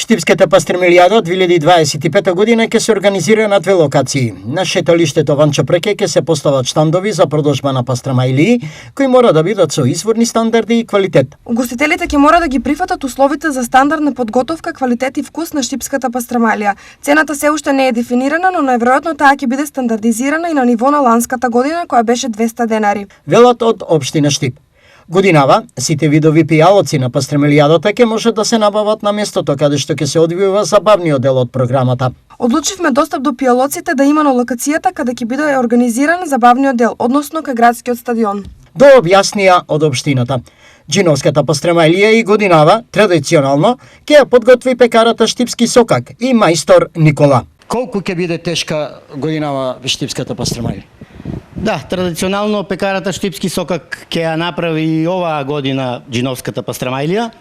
Штипската пастремилијада 2025 година ќе се организира на две локации. На шеталиштето Ванчо Преке ќе се постават штандови за продажба на пастрамаилии, кои мора да бидат со изворни стандарди и квалитет. Угостителите ќе мора да ги прифатат условите за стандардна подготовка, квалитет и вкус на штипската пастрамалија. Цената се уште не е дефинирана, но најверојатно таа ќе биде стандардизирана и на ниво на ланската година, која беше 200 денари. Велат од општина Штип. Годинава, сите видови пијалоци на пастремилијадата ќе можат да се набават на местото каде што ќе се одвива забавниот дел од програмата. Одлучивме достап до пијалоците да има на локацијата каде ќе биде организиран забавниот дел, односно кај градскиот стадион. До објаснија од општината. Джиновската пастремаилија и годинава, традиционално, ќе ја подготви пекарата Штипски сокак и мајстор Никола. Колку ќе биде тешка годинава Штипската пастремаилија? Да, традиционално пекарата Штипски сокак ќе ја направи и оваа година Джиновската пастрамаилија.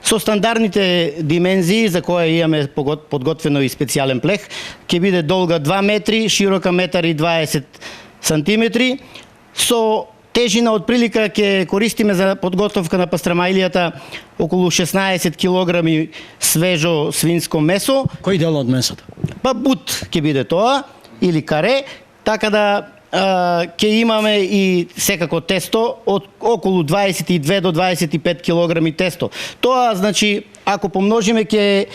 Со стандардните димензии за која имаме подготвено и специјален плех, ќе биде долга 2 метри, широка 1,20 сантиметри, со тежина од прилика ќе користиме за подготовка на пастрамаилијата околу 16 килограми свежо свинско месо. Кој дел од месото? Па бут ќе биде тоа, или каре, така да ќе имаме и секако тесто од околу 22 до 25 килограми тесто. Тоа, значи, ако помножиме, ќе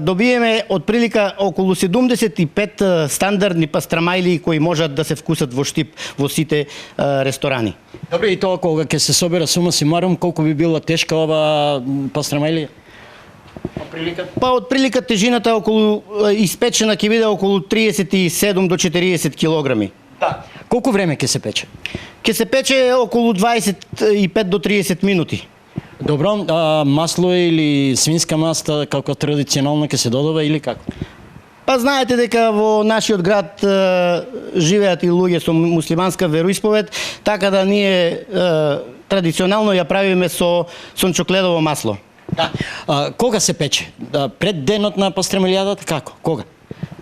добиеме од прилика околу 75 стандардни пастрамаилии кои можат да се вкусат во Штип во сите ресторани. Добре, и тоа кога ќе се собера сума сумарум, колку би била тешка ова пастрамаилија? Па од прилика тежината околу испечена ќе биде околу 37 до 40 килограми. Да. Колку време ќе се пече? Ќе се пече околу 25 до 30 минути. Добро, масло или свинска маста како традиционално ќе се додава или како? Па знаете дека во нашиот град живеат и луѓе со муслиманска вероисповед, така да ние традиционално ја правиме со сончокледово масло. Да. Кога се пече? Пред денот на пастремилијадата како? Кога?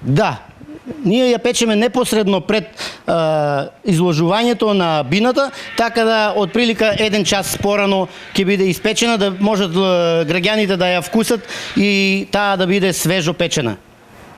Да. Ние ја печеме непосредно пред изложувањето на бината, така да од прилика 1 час порано ќе биде испечена, да можат граѓаните да ја вкусат и таа да биде свежо печена.